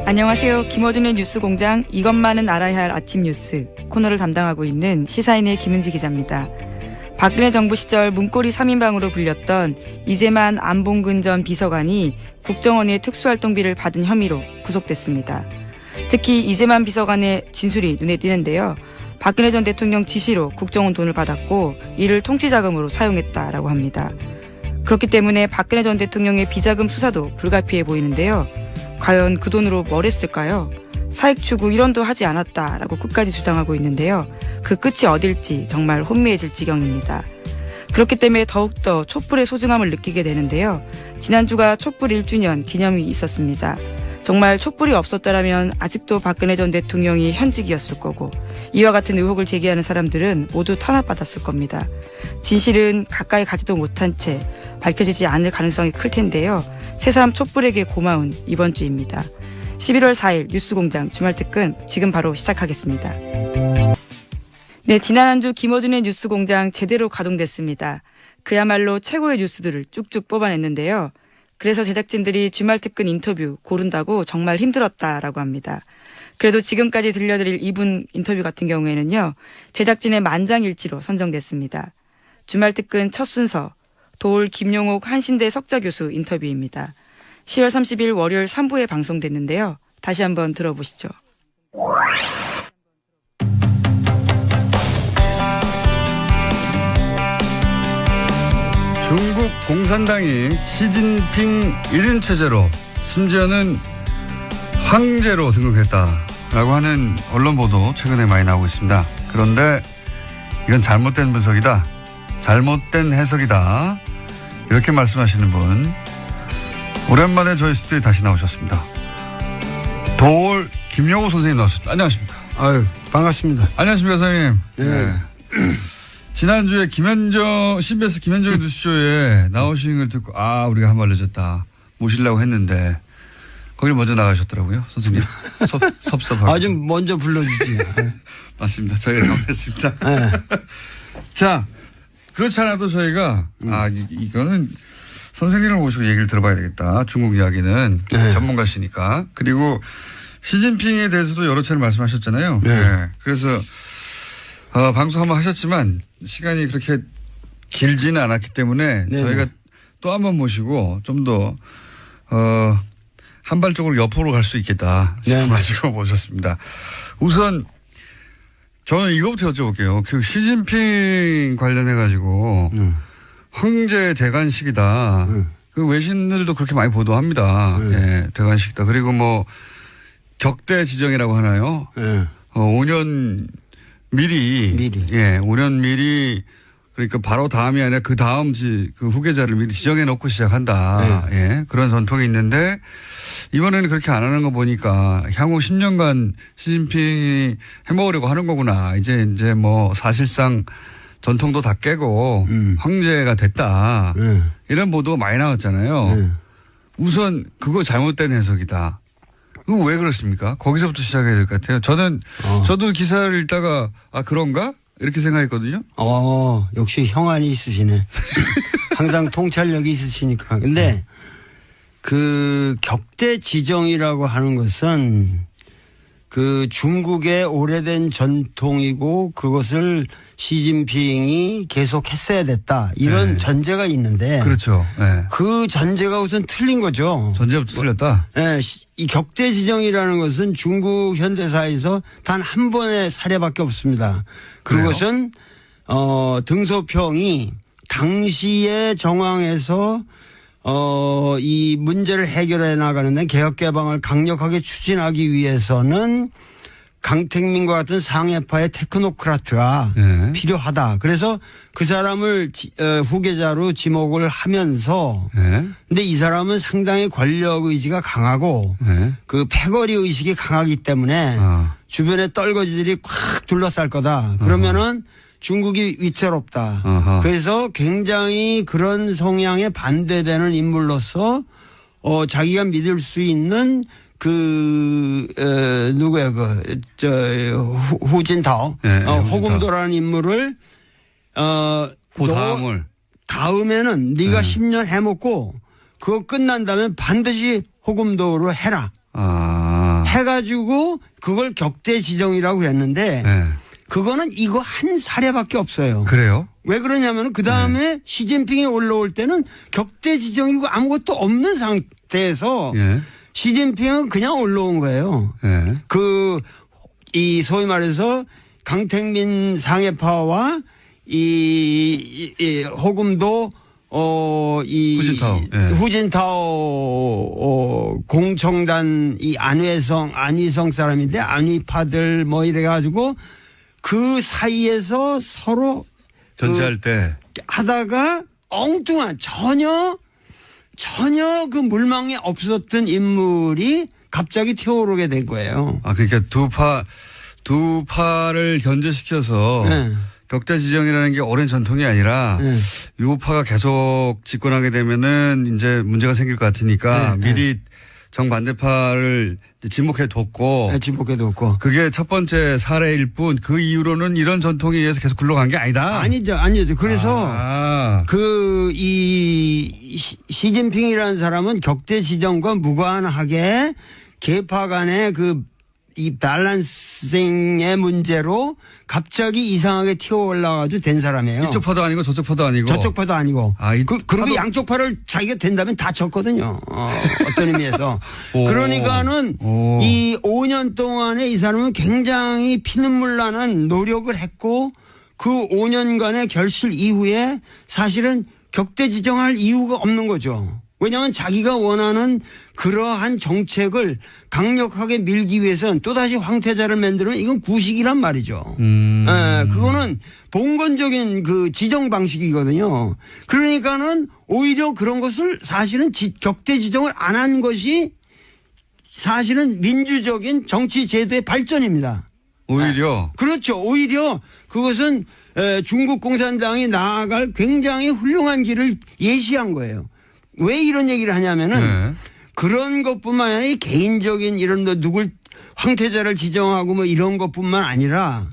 안녕하세요. 김어준의 뉴스공장 이것만은 알아야 할 아침 뉴스 코너를 담당하고 있는 시사인의 김은지 기자입니다. 박근혜 정부 시절 문고리 3인방으로 불렸던 이재만 안봉근 전 비서관이 국정원의 특수활동비를 받은 혐의로 구속됐습니다. 특히 이재만 비서관의 진술이 눈에 띄는데요. 박근혜 전 대통령 지시로 국정원 돈을 받았고 이를 통치자금으로 사용했다라고 합니다. 그렇기 때문에 박근혜 전 대통령의 비자금 수사도 불가피해 보이는데요. 과연 그 돈으로 뭘 했을까요? 사익 추구 일원도 하지 않았다라고 끝까지 주장하고 있는데요. 그 끝이 어딜지 정말 혼미해질 지경입니다. 그렇기 때문에 더욱더 촛불의 소중함을 느끼게 되는데요. 지난주가 촛불 1주년 기념이 있었습니다. 정말 촛불이 없었더라면 아직도 박근혜 전 대통령이 현직이었을 거고 이와 같은 의혹을 제기하는 사람들은 모두 탄압받았을 겁니다. 진실은 가까이 가지도 못한 채 밝혀지지 않을 가능성이 클 텐데요. 새삼 촛불에게 고마운 이번 주입니다. 11월 4일 뉴스공장 주말특근 지금 바로 시작하겠습니다. 네, 지난 한 주 김어준의 뉴스공장 제대로 가동됐습니다. 그야말로 최고의 뉴스들을 쭉쭉 뽑아냈는데요. 그래서 제작진들이 주말특근 인터뷰 고른다고 정말 힘들었다라고 합니다. 그래도 지금까지 들려드릴 이분 인터뷰 같은 경우에는요. 제작진의 만장일치로 선정됐습니다. 주말특근 첫 순서 도올 김용옥 한신대 석좌교수 인터뷰입니다. 10월 30일 월요일 3부에 방송됐는데요. 다시 한번 들어보시죠. 중국 공산당이 시진핑 1인 체제로 심지어는 황제로 등극했다라고 하는 언론 보도 최근에 많이 나오고 있습니다. 그런데 이건 잘못된 분석이다. 잘못된 해석이다. 이렇게 말씀하시는 분 오랜만에 저희 스튜디오에 다시 나오셨습니다. 도올 김용호 선생님 나오셨습니다. 안녕하십니까? 아유, 반갑습니다. 안녕하십니까 선생님. 네. 지난주에 CBS 김현정의 뉴스쇼에 나오신 걸 듣고 우리가 한 말 늦었다. 모시려고 했는데 거기를 먼저 나가셨더라고요. 선생님. 섭섭하고. 좀 먼저 불러주지. 맞습니다. 저희가 잘못했습니다. 네. 자, 그렇지 않아도 저희가 이거는 선생님을 모시고 얘기를 들어봐야 되겠다. 중국 이야기는 네. 전문가시니까. 그리고 시진핑에 대해서도 여러 차례 말씀하셨잖아요. 네. 네. 그래서 방송 한번 하셨지만 시간이 그렇게 길지는 않았기 때문에 네네. 저희가 또 한 번 모시고 좀 더 한 발쪽으로 옆으로 갈 수 있겠다 싶어가지고 모셨습니다. 우선 저는 이거부터 여쭤볼게요. 그 시진핑 관련해가지고 황제 대관식이다. 그 외신들도 그렇게 많이 보도합니다. 예, 대관식이다. 그리고 뭐 격대 지정이라고 하나요? 5년 미리. 예, 5년 미리 그러니까 바로 다음이 아니라 그 다음 그 후계자를 미리 지정해 놓고 시작한다. 네. 예, 그런 전통이 있는데 이번에는 그렇게 안 하는 거 보니까 향후 10년간 시진핑이 해먹으려고 하는 거구나. 이제 뭐 사실상 전통도 다 깨고 황제가 됐다. 이런 보도가 많이 나왔잖아요. 우선 그거 잘못된 해석이다. 그거 왜 그렇습니까? 거기서부터 시작해야 될 것 같아요. 저도 기사를 읽다가 그런가? 이렇게 생각했거든요. 역시 형안이 있으시네. 항상 통찰력이 있으시니까. 근데 그 격대 지정이라고 하는 것은 그 중국의 오래된 전통이고 그것을 시진핑이 계속 했어야 됐다. 이런 전제가 있는데. 그렇죠. 네. 그 전제가 우선 틀린 거죠. 전제부터 틀렸다? 네. 이 격대 지정이라는 것은 중국 현대사에서 단 한 번의 사례밖에 없습니다. 그것은 등소평이 당시의 정황에서 이 문제를 해결해 나가는데 개혁 개방을 강력하게 추진하기 위해서는 강택민과 같은 상해파의 테크노크라트가 필요하다. 그래서 그 사람을 후계자로 지목을 하면서 근데 이 사람은 상당히 권력 의지가 강하고 그 패거리 의식이 강하기 때문에 주변에 떨거지들이 콱 둘러쌀 거다. 그러면은 중국이 위태롭다. 그래서 굉장히 그런 성향에 반대되는 인물로서 자기가 믿을 수 있는 누구야, 후진타오. 호금도라는 인물을, 그 다음에는 네가 10년 해먹고 그거 끝난 다음에 반드시 호금도로 해라. 해가지고 그걸 격대 지정이라고 그랬는데 네. 그거는 이거 한 사례밖에 없어요. 그래요? 왜 그러냐면 그 다음에 시진핑이 올라올 때는 격대 지정이고 아무것도 없는 상태에서 예. 시진핑은 그냥 올라온 거예요. 예. 이 소위 말해서 강택민 상해파와 이 호금도 후진타오. 예. 후진타오 공청단 이 안희성 사람인데 안희파들 뭐 이래가지고 그 사이에서 서로 견제할 때 하다가 엉뚱한 전혀 그 물망에 없었던 인물이 갑자기 튀어오르게 된 거예요. 아 그러니까 두 파를 견제시켜서 네. 격대 지정이라는 게 오랜 전통이 아니라 네. 유파가 계속 집권하게 되면은 이제 문제가 생길 것 같으니까 네. 미리 정반대파를 지목해 뒀고 지목해도 없고. 그게 첫 번째 사례일 뿐 그 이후로는 이런 전통에 의해서 계속 굴러간 게 아니다. 아니죠. 그래서 시진핑이라는 사람은 격대 지정과 무관하게 계파 간의 이 밸런싱의 문제로 갑자기 이상하게 튀어올라가지고 된 사람이에요. 이쪽 파도 아니고 저쪽 파도 아니고. 저쪽 파도 아니고. 그리고 파도... 양쪽 파를 자기가 된다면 다 졌거든요. 어떤 의미에서. 그러니까는 이 5년 동안에 이 사람은 굉장히 피눈물 나는 노력을 했고 그 5년간의 결실 이후에 사실은 격대 지정할 이유가 없는 거죠. 왜냐하면 자기가 원하는 그러한 정책을 강력하게 밀기 위해서는 또다시 황태자를 만들면 이건 구식이란 말이죠. 그거는 봉건적인 그 지정 방식이거든요. 그러니까는 오히려 그런 것을 사실은 격대 지정을 안 한 것이 사실은 민주적인 정치 제도의 발전입니다. 오히려. 그렇죠. 오히려 그것은 중국 공산당이 나아갈 굉장히 훌륭한 길을 예시한 거예요. 왜 이런 얘기를 하냐면은 네. 그런 것뿐만 아니라 개인적인 이런 누굴 황태자를 지정하고 뭐 이런 것뿐만 아니라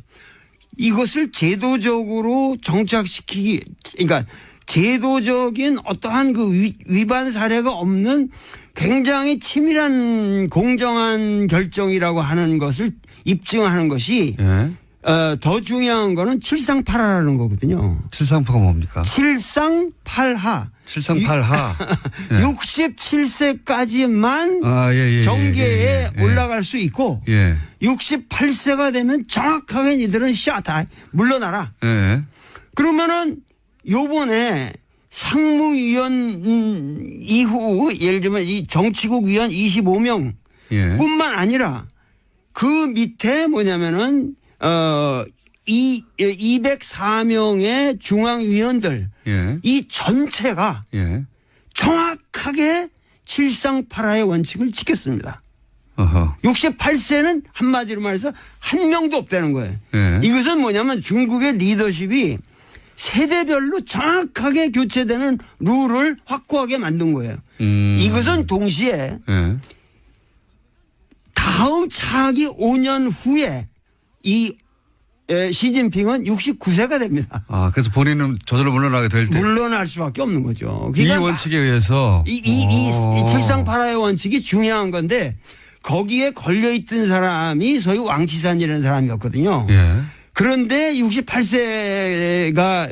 이것을 제도적으로 정착시키기 그러니까 제도적인 어떠한 그 위반 사례가 없는 굉장히 치밀한 공정한 결정이라고 하는 것을 입증하는 것이 네. 더 중요한 거는 칠상팔하라는 거거든요. 칠상파가 뭡니까? 칠상팔하. 738하. 67세까지만 정계에 올라갈 수 있고 68세가 되면 정확하게 니들은 다 물러나라. 그러면은 요번에 상무위원 이후 예를 들면 이 정치국 위원 25명 뿐만 아니라 그 밑에 뭐냐면은 204명의 중앙위원들 이 전체가 정확하게 칠상팔하의 원칙을 지켰습니다. 68세는 한마디로 말해서 한 명도 없다는 거예요. 이것은 뭐냐면 중국의 리더십이 세대별로 정확하게 교체되는 룰을 확고하게 만든 거예요. 이것은 동시에 다음 차기 5년 후에 이 시진핑은 69세가 됩니다. 아, 그래서 본인은 저절로 물러나게 될 때. 물러날 수밖에 없는 거죠. 그러니까 이 원칙에 의해서. 이 칠상팔하의 원칙이 중요한 건데 거기에 걸려있던 사람이 소위 왕치산이라는 사람이었거든요. 그런데 68세가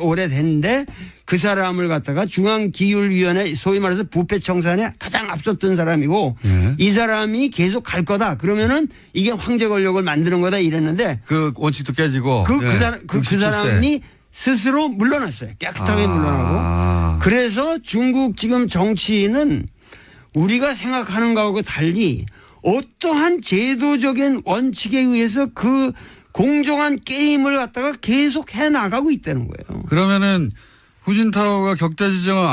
올해 됐는데 그 사람을 갖다가 중앙기율위원회 소위 말해서 부패청산에 가장 앞섰던 사람이고 이 사람이 계속 갈 거다. 그러면은 이게 황제 권력을 만드는 거다 이랬는데 그 원칙도 깨지고 그 사람이 스스로 물러났어요. 깨끗하게 물러나고. 그래서 중국 지금 정치인은 우리가 생각하는 거하고 달리 어떠한 제도적인 원칙에 의해서 그 공정한 게임을 갖다가 계속 해나가고 있다는 거예요. 그러면은 후진타오가 격대 지정을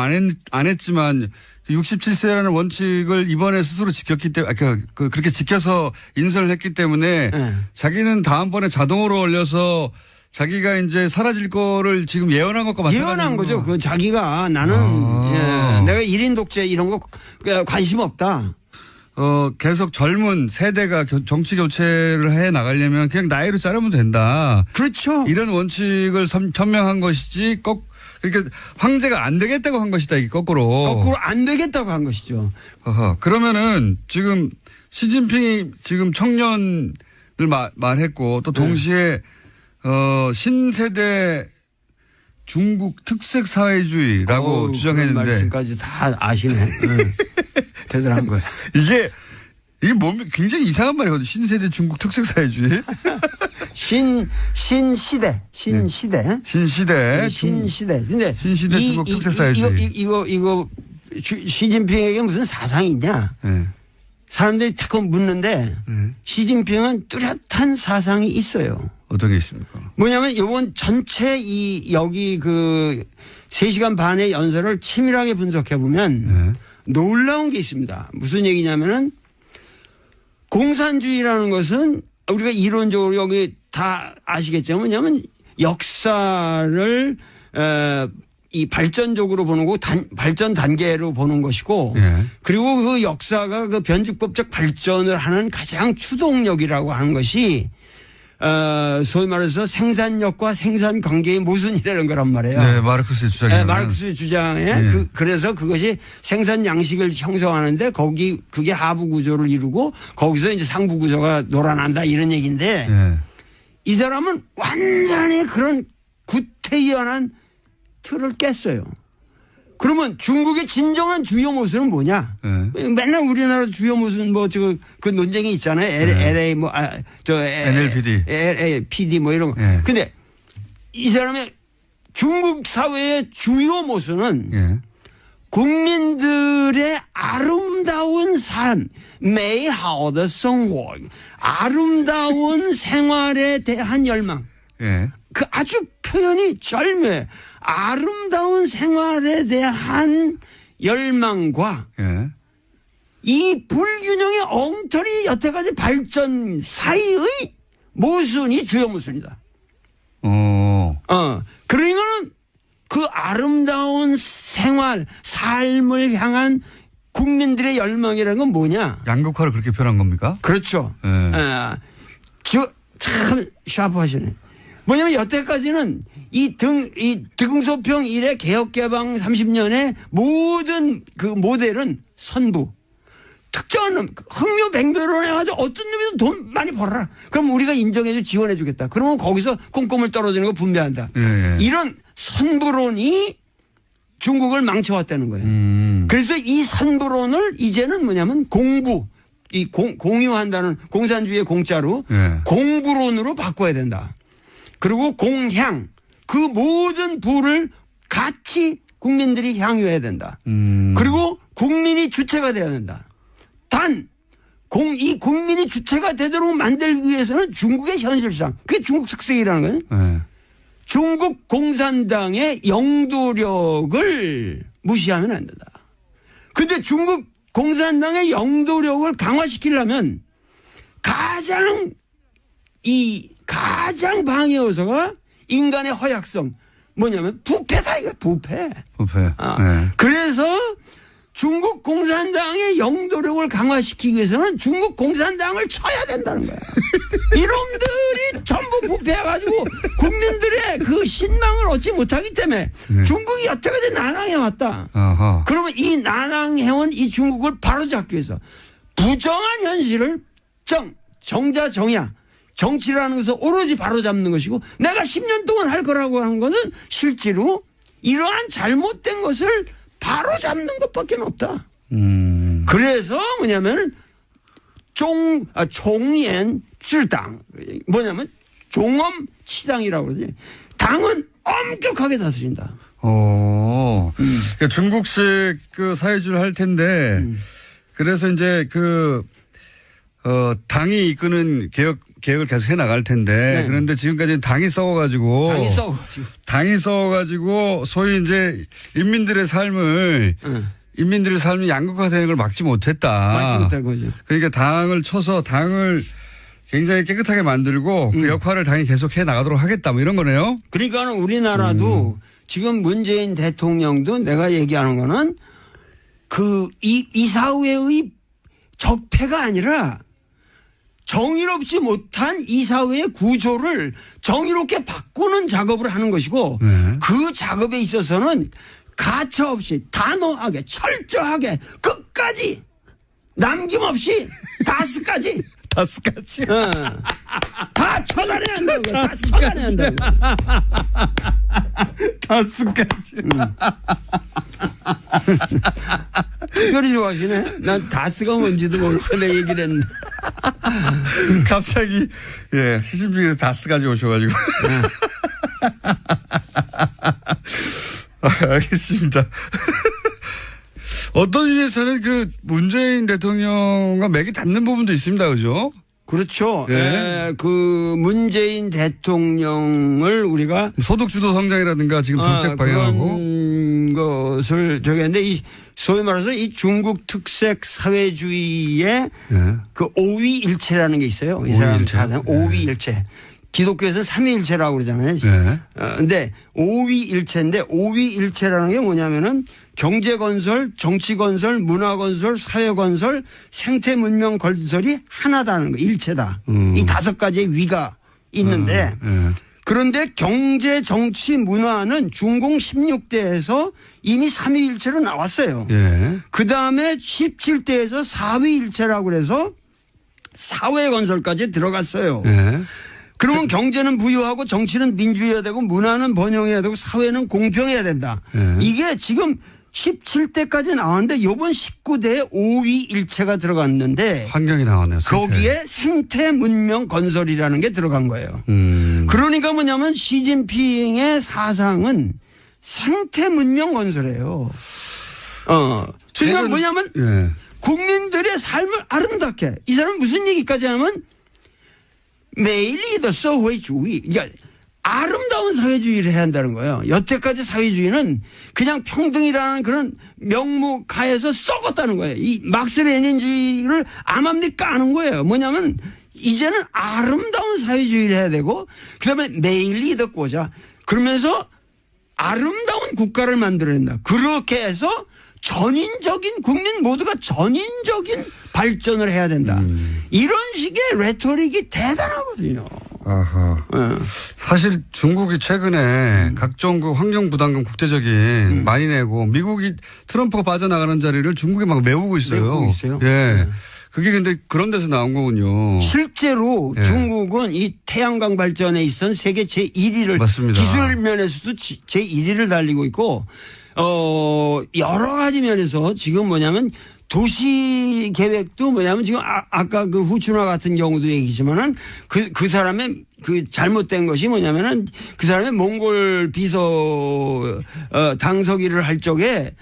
안 했지만 67세라는 원칙을 이번에 스스로 지켰기 때문에 그렇게 지켜서 인선을 했기 때문에 자기는 다음번에 자동으로 올려서 자기가 이제 사라질 거를 지금 예언한 것과 마찬가지로. 예언한 거죠. 그 자기가 나는 내가 1인 독재 이런 거 관심 없다. 계속 젊은 세대가 정치 교체를 해 나가려면 그냥 나이로 자르면 된다. 그렇죠. 이런 원칙을 천명한 것이지 꼭 그러니까 황제가 안 되겠다고 한 것이다. 이게 거꾸로. 거꾸로 안 되겠다고 한 것이죠. 그러면은 지금 시진핑이 지금 청년을 말했고 또 동시에 신세대 중국 특색 사회주의라고 주장했는데. 그런 말씀까지 다 아시네. 대단한 거예요. 이게 굉장히 이상한 말이거든요. 신세대 중국 특색 사회주의. 신시대. 신시대. 근데 신시대 중국 특색 사회주의. 이거 시진핑에게 무슨 사상이 있냐? 네. 사람들이 자꾸 묻는데 시진핑은 뚜렷한 사상이 있어요. 어떤 게 있습니까? 뭐냐면 이번 전체 여기 3시간 반의 연설을 치밀하게 분석해 보면 놀라운 게 있습니다. 무슨 얘기냐면은 공산주의라는 것은 우리가 이론적으로 여기 다 아시겠죠. 뭐냐면 역사를 이 발전적으로 보는 거 발전 단계로 보는 것이고 그리고 그 역사가 그 변주법적 발전을 하는 가장 추동력이라고 하는 것이 소위 말해서 생산력과 생산 관계의 모순이라는 거란 말이에요. 네, 마르크스의 주장이에요. 네, 마르크스의 주장에 그래서 그것이 생산 양식을 형성하는데 그게 하부 구조를 이루고 거기서 이제 상부 구조가 놀아난다 이런 얘기인데 이 사람은 완전히 그런 구태연한 틀을 깼어요. 그러면 중국의 진정한 주요 모순은 뭐냐? 맨날 우리나라 주요 모순 그 논쟁이 있잖아요. LA NLPD, PD 이런 거. 근데 이 사람의 중국 사회의 주요 모순은 국민들의 아름다운 삶, 美好的生活, 아름다운 생활에 대한 열망. 그 아주 표현이 절묘해. 아름다운 생활에 대한 열망과 이 불균형의 엉터리 여태까지 발전 사이의 모순이 주요 모순이다. 그러니까는 그 아름다운 생활, 삶을 향한 국민들의 열망이라는 건 뭐냐? 양극화를 그렇게 표현한 겁니까? 그렇죠. 참 샤프하시네. 뭐냐면 여태까지는 이 등소평 이래 개혁개방 30년의 모든 그 모델은 선부. 특정한 놈, 흥묘백묘로 해가지고 어떤 놈이든 돈 많이 벌어라. 그럼 우리가 인정해줘 지원해주겠다. 그러면 거기서 꼼꼼을 떨어지는 거 분배한다. 이런 선부론이 중국을 망쳐왔다는 거예요. 그래서 이 선부론을 이제는 뭐냐면 공부, 공유한다는 공산주의의 공짜로 공부론으로 바꿔야 된다. 그리고 공향, 그 모든 부를 같이 국민들이 향유해야 된다. 그리고 국민이 주체가 돼야 된다. 단, 이 국민이 주체가 되도록 만들기 위해서는 중국의 현실상, 그게 중국 특색이라는 거예요. 중국 공산당의 영도력을 무시하면 안 된다. 근데 중국 공산당의 영도력을 강화시키려면 가장 방해 요소가 인간의 허약성. 뭐냐면 부패다 이거 부패. 그래서 중국 공산당의 영도력을 강화시키기 위해서는 중국 공산당을 쳐야 된다는 거야. 이놈들이 전부 부패해가지고 국민들의 그 신망을 얻지 못하기 때문에 중국이 여태까지 난항해왔다. 그러면 이 난항해온 이 중국을 바로잡기 위해서 부정한 현실을 정자정야 정치라는 것을 오로지 바로잡는 것이고 내가 10년 동안 할 거라고 하는 것은 실제로 이러한 잘못된 것을 바로잡는 것밖에 없다. 그래서 뭐냐면은 종연 질당 뭐냐면 종엄치당이라고 그러지. 당은 엄격하게 다스린다. 그러니까 중국식 그 사회주의를 할 텐데 그래서 이제 당이 이끄는 개혁을 계속 해 나갈 텐데 그런데 지금까지는 당이 썩어가지고 소위 이제 인민들의 삶이 양극화되는 걸 막지 못했다. 막지 못할 거죠. 그러니까 당을 쳐서 당을 굉장히 깨끗하게 만들고 그 역할을 당이 계속 해 나가도록 하겠다 뭐 이런 거네요. 그러니까 우리나라도 지금 문재인 대통령도 내가 얘기하는 거는 이 사회의 적폐가 아니라 정의롭지 못한 이 사회의 구조를 정의롭게 바꾸는 작업을 하는 것이고 네. 그 작업에 있어서는 가차없이 단호하게 철저하게 끝까지 남김없이 다스까지 다스까지. 다 처단해야 한다고. 다 처단해야 한다고. 다스까지. 특별히 좋아하시네. 난 다스가 뭔지도 모르고 내 얘기를 했는데. 갑자기 예 시진핑에서 다스까지 오셔가지고. 알겠습니다. 어떤 의미에서는 그 문재인 대통령과 맥이 닿는 부분도 있습니다, 그죠? 그렇죠. 네. 그 문재인 대통령을 우리가 소득주도 성장이라든가 지금 정책 방향하고 그런 것을 저기 했는데 이 소위 말해서 이 중국 특색 사회주의의 네. 그 오위일체라는 게 있어요. 이 사람 오위일체. 사상 오위일체. 기독교에서는 삼위일체라고 그러잖아요. 네. 근데 오위일체인데 오위일체라는 게 뭐냐면은 경제 건설, 정치 건설, 문화 건설, 사회 건설, 생태 문명 건설이 하나다는 거, 일체다. 이 5가지의 위가 있는데 그런데 경제, 정치, 문화는 중공 16대에서 이미 3위일체로 나왔어요. 예. 그 다음에 17대에서 4위일체라고 그래서 사회 건설까지 들어갔어요. 예. 그러면 경제는 부유하고 정치는 민주해야 되고 문화는 번영해야 되고 사회는 공평해야 된다. 이게 지금 17대까지 나왔는데 이번 19대에 5위일체가 들어갔는데 환경이 나왔네요. 거기에 생태 문명 건설이라는 게 들어간 거예요. 그러니까 뭐냐면 시진핑의 사상은 생태 문명 건설이에요. 지금 뭐냐면 예. 국민들의 삶을 아름답게 이 사람은 무슨 얘기까지 하면 매일이 사회주의 그러니까 아름다운 사회주의를 해야 한다는 거예요. 여태까지 사회주의는 그냥 평등이라는 그런 명목하에서 썩었다는 거예요. 이 막스 레닌주의를 암암리 까는 거예요. 뭐냐면 이제는 아름다운 사회주의를 해야 되고 그다음에 매일이 덕고자 그러면서 아름다운 국가를 만들어낸다. 그렇게 해서 전인적인 국민 모두가 전인적인 발전을 해야 된다. 이런 식의 레토릭이 대단하거든요. 아하. 사실 중국이 최근에 각종 그 환경 부담금 국제적인 많이 내고 미국이 트럼프가 빠져나가는 자리를 중국이 막 메우고 있어요. 메우고 있어요. 예. 그게 근데 그런 데서 나온 거군요. 실제로 예. 중국은 이 태양광 발전에 있어서 세계 제1위를 맞습니다. 기술 면에서도 제1위를 달리고 있고 여러 가지 면에서 지금 뭐냐면 도시 계획도 뭐냐면 지금 아까 그 후춘화 같은 경우도 얘기지만은 그 사람의 그 잘못된 것이 뭐냐면은 그 사람의 몽골 비서 당서기를 할 적에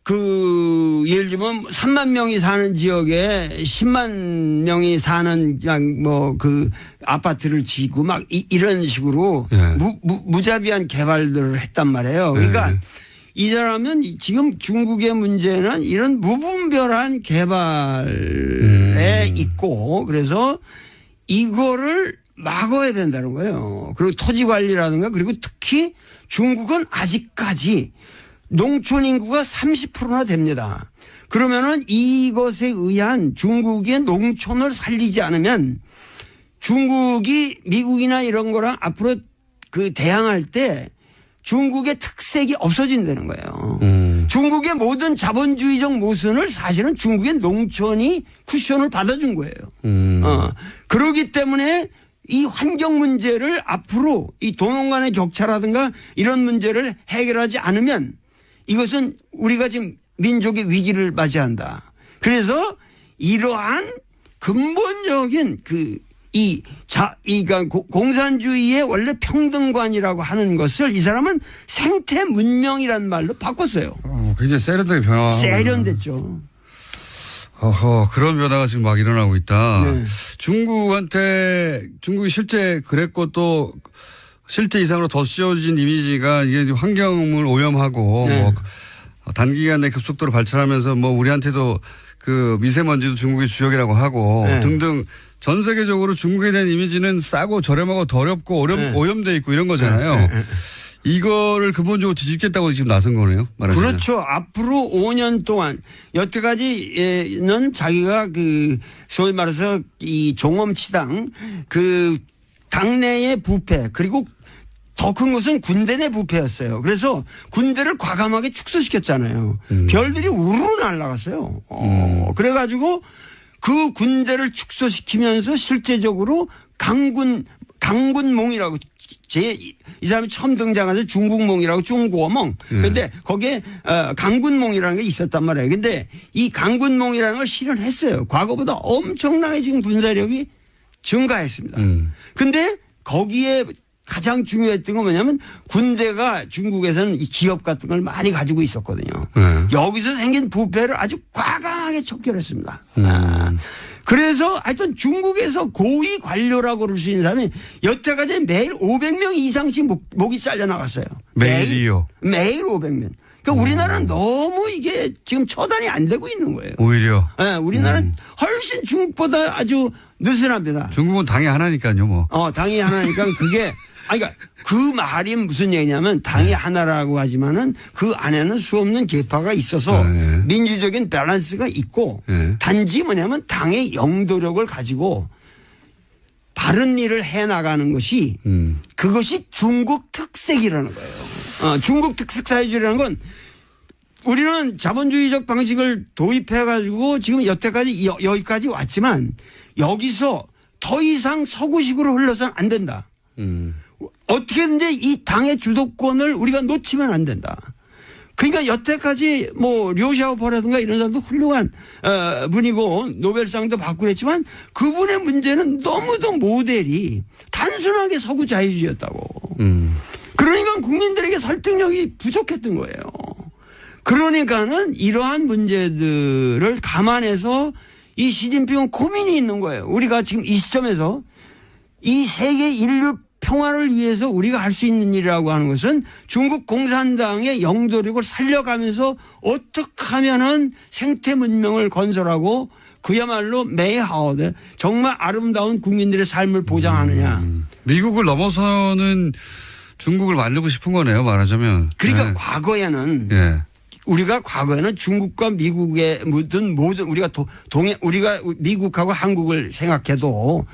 그 예를 들면 3만 명이 사는 지역에 10만 명이 사는 그냥 뭐 그 아파트를 지고 막 이런 식으로 예. 무자비한 개발들을 했단 말이에요. 그러니까 예. 이 사람은 지금 중국의 문제는 이런 무분별한 개발에 있고 그래서 이거를 막아야 된다는 거예요. 그리고 토지 관리라든가 그리고 특히 중국은 아직까지 농촌 인구가 30%나 됩니다. 그러면은 이것에 의한 중국의 농촌을 살리지 않으면 중국이 미국이나 이런 거랑 앞으로 그 대항할 때 중국의 특색이 없어진다는 거예요. 중국의 모든 자본주의적 모순을 사실은 중국의 농촌이 쿠션을 받아준 거예요. 그렇기 때문에 이 환경 문제를 앞으로 이 도농 간의 격차라든가 이런 문제를 해결하지 않으면 이것은 우리가 지금 민족의 위기를 맞이한다. 그래서 이러한 근본적인 그러니까 공산주의의 원래 평등관이라고 하는 것을 이 사람은 생태 문명이라는 말로 바꿨어요. 굉장히 세련되게 변화. 세련됐죠. 그런 변화가 지금 막 일어나고 있다. 네. 중국이 실제 그랬고 또 실제 이상으로 더 씌워진 이미지가 이게 환경을 오염하고 네. 뭐 단기간에 급속도로 발전하면서 뭐 우리한테도 그 미세먼지도 중국의 주역이라고 하고 네. 등등 전 세계적으로 중국에 대한 이미지는 싸고 저렴하고 더럽고 오염돼 있고 이런 거잖아요. 이거를 근본적으로 뒤집겠다고 지금 나선 거네요. 말하자면. 그렇죠. 앞으로 5년 동안 여태까지는 자기가 그 소위 말해서 이 종엄치당 그 당내의 부패 그리고 더 큰 것은 군대 내 부패였어요. 그래서 군대를 과감하게 축소시켰잖아요. 별들이 우르르 날아갔어요. 그래가지고 그 군대를 축소시키면서 실제적으로 강군몽이라고 이 사람이 처음 등장해서 중국몽이라고 중국어몽. 근데 거기에 강군몽이라는 게 있었단 말이에요. 근데 이 강군몽이라는 걸 실현했어요. 과거보다 엄청나게 지금 군사력이 증가했습니다. 근데 거기에 가장 중요했던 건 뭐냐면 군대가 중국에서는 이 기업 같은 걸 많이 가지고 있었거든요. 여기서 생긴 부패를 아주 과감하게 척결했습니다. 그래서 하여튼 중국에서 고위 관료라고 그럴 수 있는 사람이 여태까지 매일 500명 이상씩 목이 잘려 나갔어요. 매일이요? 매일 500명. 그러니까 우리나라는 너무 이게 지금 처단이 안 되고 있는 거예요. 오히려. 네, 우리나라는 훨씬 중국보다 아주 느슨합니다. 중국은 당이 하나니까요, 뭐. 당이 하나니까 그게 그러니까 그 말이 무슨 얘기냐면 당이 하나라고 하지만은 그 안에는 수없는 계파가 있어서 민주적인 밸런스가 있고 단지 뭐냐면 당의 영도력을 가지고 바른 일을 해 나가는 것이 그것이 중국 특색이라는 거예요. 중국 특색 사회주의라는 건 우리는 자본주의적 방식을 도입해 가지고 지금 여태까지 여기까지 왔지만 여기서 더 이상 서구식으로 흘러서는 안 된다. 어떻게든지 이 당의 주도권을 우리가 놓치면 안 된다. 그러니까 여태까지 뭐 료샤오퍼라든가 이런 사람도 훌륭한 분이고 노벨상도 받고 그랬지만 그분의 문제는 너무도 모델이 단순하게 서구 자유주의였다고. 그러니까 국민들에게 설득력이 부족했던 거예요. 그러니까는 이러한 문제들을 감안해서 이 시진핑은 고민이 있는 거예요. 우리가 지금 이 시점에서 이 세계 인류 평화를 위해서 우리가 할 수 있는 일이라고 하는 것은 중국 공산당의 영도력을 살려가면서 어떻게 하면은 생태 문명을 건설하고 그야말로 메이하우드 정말 아름다운 국민들의 삶을 보장하느냐. 미국을 넘어서는 중국을 만들고 싶은 거네요, 말하자면. 그러니까 과거에는 우리가 과거에는 중국과 미국의 모든 우리가 우리가 미국하고 한국을 생각해도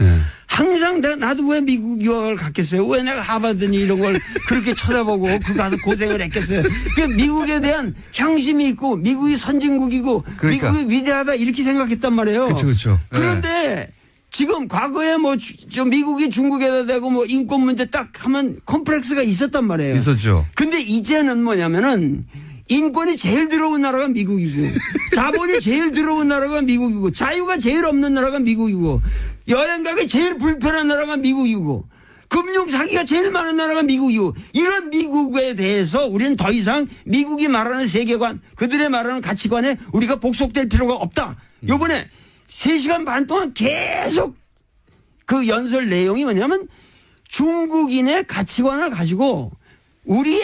항상 나도 왜 미국 유학을 갔겠어요? 왜 내가 하버드니 이런 걸 그렇게 쳐다보고 그 가서 고생을 했겠어요? 그 미국에 대한 향심이 있고 미국이 선진국이고 그러니까. 미국이 위대하다 이렇게 생각했단 말이에요. 그렇죠. 그런데 지금 과거에 뭐 미국이 중국에다 대고 뭐 인권 문제 딱 하면 컴플렉스가 있었단 말이에요. 있었죠. 근데 이제는 뭐냐면은 인권이 제일 들어온 나라가 미국이고 자본이 제일 들어온 나라가 미국이고 자유가 제일 없는 나라가 미국이고 여행 가기 제일 불편한 나라가 미국이고 금융 사기가 제일 많은 나라가 미국이고 이런 미국에 대해서 우리는 더 이상 미국이 말하는 세계관 그들의 말하는 가치관에 우리가 복속될 필요가 없다. 이번에 3시간 반 동안 계속 그 연설 내용이 뭐냐면 중국인의 가치관을 가지고 우리의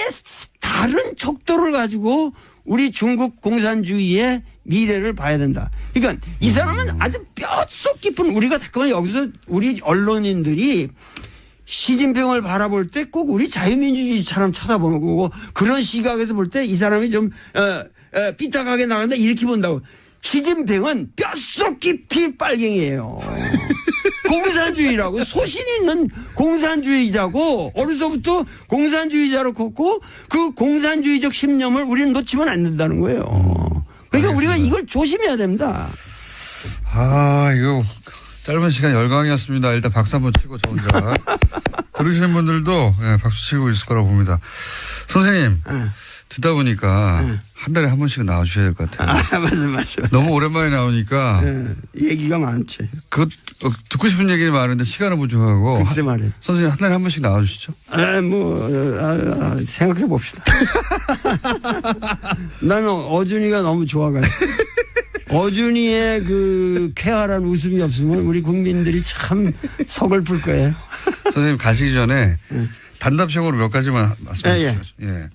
다른 척도를 가지고 우리 중국 공산주의의 미래를 봐야 된다. 그러니까 이 사람은 아주 뼛속 깊은 우리가 잠깐만 여기서 우리 언론인들이 시진핑을 바라볼 때 꼭 우리 자유민주주의처럼 쳐다보는 거고 그런 시각에서 볼 때 이 사람이 좀 삐딱하게 나간다 이렇게 본다고. 시진핑은 뼛속 깊이 빨갱이에요. 공산주의라고 소신 있는 공산주의자고 어려서부터 공산주의자로 컸고 그 공산주의적 신념을 우리는 놓치면 안 된다는 거예요. 그러니까 알겠습니다. 우리가 이걸 조심해야 됩니다. 이거 짧은 시간 열강이었습니다. 일단 박수 한번 치고 저 혼자. 들으시는 분들도 박수 치고 있을 거라고 봅니다. 선생님. 듣다 보니까 한 달에 한 번씩은 나와주셔야 될 것 같아요. 맞아. 너무 오랜만에 나오니까. 얘기가 많지. 듣고 싶은 얘기는 많은데 시간은 부족하고. 글쎄 말이에요. 선생님 한 달에 한 번씩 나와주시죠. 생각해 봅시다. 나는 어준이가 너무 좋아가지고. 어준이의 그 쾌활한 웃음이 없으면 우리 국민들이 참 서글플 거예요. 선생님 가시기 전에 단답형으로 몇 가지만 말씀해 주시죠. 예.